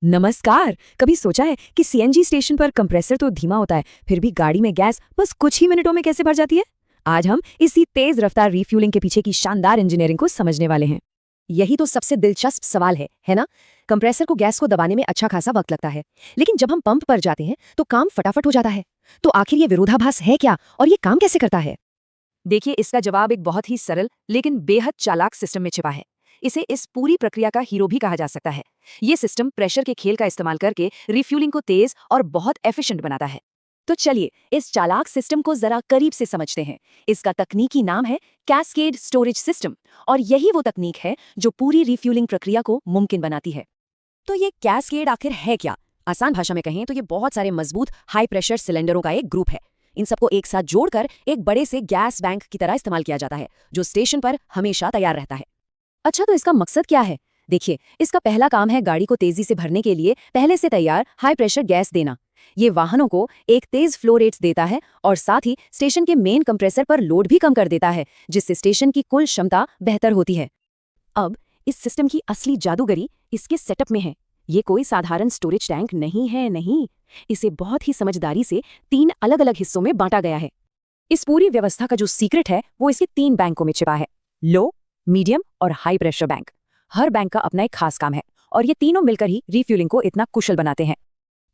नमस्कार। कभी सोचा है कि सीएनजी स्टेशन पर कंप्रेसर तो धीमा होता है, फिर भी गाड़ी में गैस बस कुछ ही मिनटों में कैसे भर जाती है? आज हम इसी तेज रफ्तार रिफ्यूलिंग के पीछे की शानदार इंजीनियरिंग को समझने वाले हैं। यही तो सबसे दिलचस्प सवाल है ना? कंप्रेसर को गैस को दबाने में अच्छा खासा वक्त लगता है, लेकिन जब हम पंप पर जाते हैं तो काम फटाफट हो जाता है। तो आखिर ये विरोधाभास है क्या और ये काम कैसे करता है? देखिए, इसका जवाब एक बहुत ही सरल लेकिन बेहद चालाक सिस्टम में छिपा है। इसे इस पूरी प्रक्रिया का हीरो भी कहा जा सकता है। ये सिस्टम प्रेशर के खेल का इस्तेमाल करके रिफ्यूलिंग को तेज और बहुत एफिशिएंट बनाता है। तो चलिए इस चालाक सिस्टम को जरा करीब से समझते हैं। इसका तकनीकी नाम है कैस्केड स्टोरेज सिस्टम, और यही वो तकनीक है जो पूरी रिफ्यूलिंग प्रक्रिया को मुमकिन बनाती है। तो ये कैस्केड आखिर है क्या? आसान भाषा में कहें तो ये बहुत सारे मजबूत हाई प्रेशर सिलेंडरों का एक ग्रुप है। इन सबको एक साथ जोड़कर एक बड़े से गैस बैंक की तरह इस्तेमाल किया जाता है, जो स्टेशन पर हमेशा तैयार रहता है। अच्छा, तो इसका मकसद क्या है? देखिए, इसका पहला काम है गाड़ी को तेजी से भरने के लिए पहले से तैयार हाई प्रेशर गैस देना। ये वाहनों को एक तेज फ्लो रेट्स देता है और साथ ही स्टेशन के मेन कंप्रेसर पर लोड भी कम कर देता है, जिससे स्टेशन की कुल क्षमता बेहतर होती है। अब इस सिस्टम की असली जादूगरी इसके सेटअप में है। ये कोई साधारण स्टोरेज टैंक नहीं है, नहीं। इसे बहुत ही समझदारी से 3 अलग-अलग हिस्सों में बांटा गया है। इस पूरी व्यवस्था का जो सीक्रेट है वो इसके 3 बैंकों में छिपा है: लो, मीडियम और हाई प्रेशर बैंक। हर बैंक का अपना एक खास काम है और ये तीनों मिलकर ही रिफ्यूलिंग को इतना कुशल बनाते हैं।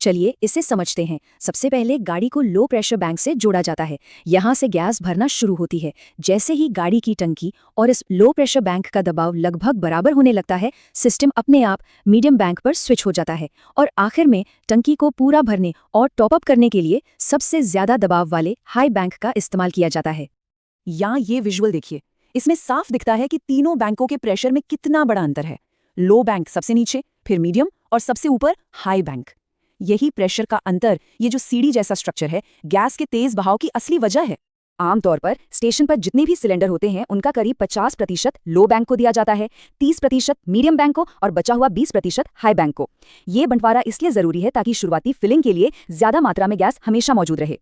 चलिए इसे समझते हैं। सबसे पहले गाड़ी को लो प्रेशर बैंक से जोड़ा जाता है। यहाँ से गैस भरना शुरू होती है। जैसे ही गाड़ी की टंकी और इस लो प्रेशर बैंक का दबाव लगभग बराबर होने लगता है, सिस्टम अपने आप मीडियम बैंक पर स्विच हो जाता है और आखिर में टंकी को पूरा भरने और टॉपअप करने के लिए सबसे ज्यादा दबाव वाले हाई बैंक का इस्तेमाल किया जाता है। यहाँ ये विजुअल देखिए, इसमें साफ दिखता है कि तीनों बैंकों के प्रेशर में कितना बड़ा अंतर है। लो बैंक सबसे नीचे, फिर मीडियम और सबसे ऊपर हाई बैंक। यही प्रेशर का अंतर, ये जो सीढ़ी जैसा स्ट्रक्चर है, गैस के तेज बहाव की असली वजह है। आमतौर पर स्टेशन पर जितने भी सिलेंडर होते हैं उनका करीब 50% लो बैंक को दिया जाता है, 30% मीडियम बैंक को और बचा हुआ 20% हाई बैंक को। ये बंटवारा इसलिए जरूरी है ताकि शुरुआती फिलिंग के लिए ज्यादा मात्रा में गैस हमेशा मौजूद रहे।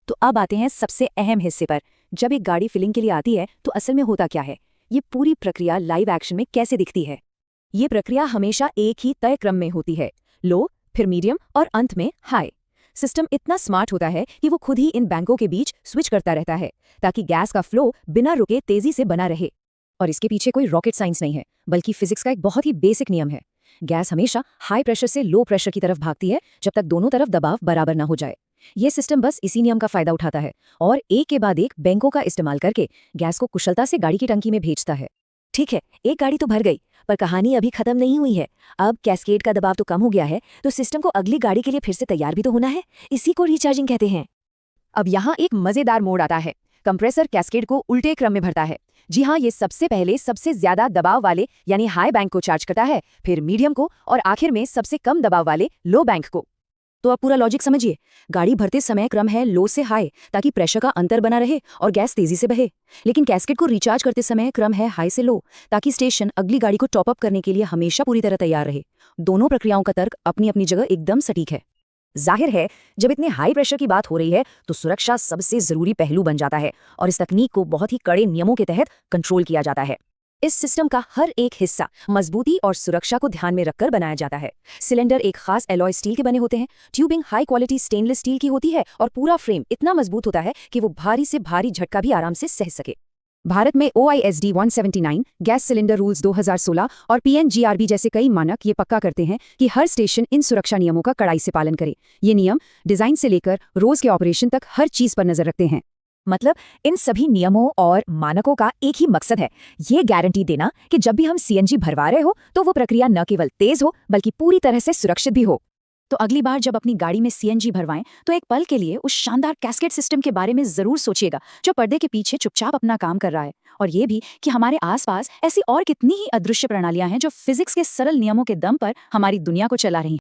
तो अब आते हैं सबसे अहम हिस्से पर। जब एक गाड़ी फिलिंग के लिए आती है तो असल में होता क्या है? ये पूरी प्रक्रिया लाइव एक्शन में कैसे दिखती है? ये प्रक्रिया हमेशा एक ही तय क्रम में होती है: लो, फिर मीडियम और अंत में हाई। सिस्टम इतना स्मार्ट होता है कि वो खुद ही इन बैंकों के बीच स्विच करता रहता है ताकि गैस का फ्लो बिना रुके तेजी से बना रहे। और इसके पीछे कोई रॉकेट साइंस नहीं है, बल्कि फिजिक्स का एक बहुत ही बेसिक नियम है। गैस हमेशा हाई प्रेशर से लो प्रेशर की तरफ भागती है जब तक दोनों तरफ दबाव बराबर ना हो जाए। ये सिस्टम बस इसी नियम का फायदा उठाता है और एक के बाद एक बैंकों का इस्तेमाल करके गैस को कुशलता से गाड़ी की टंकी में भेजता है। ठीक है, एक गाड़ी तो भर गई, पर कहानी अभी खत्म नहीं हुई है। अब कैस्केड का दबाव तो कम हो गया है, तो सिस्टम को अगली गाड़ी के लिए फिर से तैयार भी तो होना है। इसी को रिचार्जिंग कहते हैं। अब यहाँ एक मजेदार मोड़ आता है। कंप्रेसर कैस्केड को उल्टे क्रम में भरता है। जी हाँ, ये सबसे पहले सबसे ज्यादा दबाव वाले यानी हाई बैंक को चार्ज करता है, फिर मीडियम को और आखिर में सबसे कम दबाव वाले लो बैंक को। तो अब पूरा लॉजिक समझिए। गाड़ी भरते समय क्रम है लो से हाई ताकि प्रेशर का अंतर बना रहे और गैस तेजी से बहे। लेकिन कैस्केड को रिचार्ज करते समय क्रम है हाई से लो ताकि स्टेशन अगली गाड़ी को टॉप अप करने के लिए हमेशा पूरी तरह तैयार रहे। दोनों प्रक्रियाओं का तर्क अपनी अपनी जगह एकदम सटीक है। जाहिर है, जब इतने हाई प्रेशर की बात हो रही है तो सुरक्षा सबसे जरूरी पहलू बन जाता है और इस तकनीक को बहुत ही कड़े नियमों के तहत कंट्रोल किया जाता है। इस सिस्टम का हर एक हिस्सा मजबूती और सुरक्षा को ध्यान में रखकर बनाया जाता है। सिलेंडर एक खास एलॉय स्टील के बने होते हैं, tubing high quality stainless steel की होती है और पूरा फ्रेम इतना मजबूत होता है कि वो भारी से भारी झटका भी आराम से सह सके। भारत में OISD 179 गैस सिलेंडर रूल्स 2016 और PNGRB जैसे कई मानक ये पक्का करते हैं कि हर स्टेशन इन सुरक्षा नियमों का कड़ाई से पालन करे। ये नियम डिजाइन से लेकर रोज के ऑपरेशन तक हर चीज पर नजर रखते हैं। मतलब इन सभी नियमों और मानकों का एक ही मकसद है, ये गारंटी देना कि जब भी हम CNG भरवा रहे हो तो वो प्रक्रिया न केवल तेज हो बल्कि पूरी तरह से सुरक्षित भी हो। तो अगली बार जब अपनी गाड़ी में CNG भरवाएं तो एक पल के लिए उस शानदार कैस्केड सिस्टम के बारे में जरूर सोचिएगा जो पर्दे के पीछे चुपचाप अपना काम कर रहा है। और ये भी कि हमारे आसपास ऐसी और कितनी ही अदृश्य प्रणालियां हैं जो फिजिक्स के सरल नियमों के दम पर हमारी दुनिया को चला रही हैं।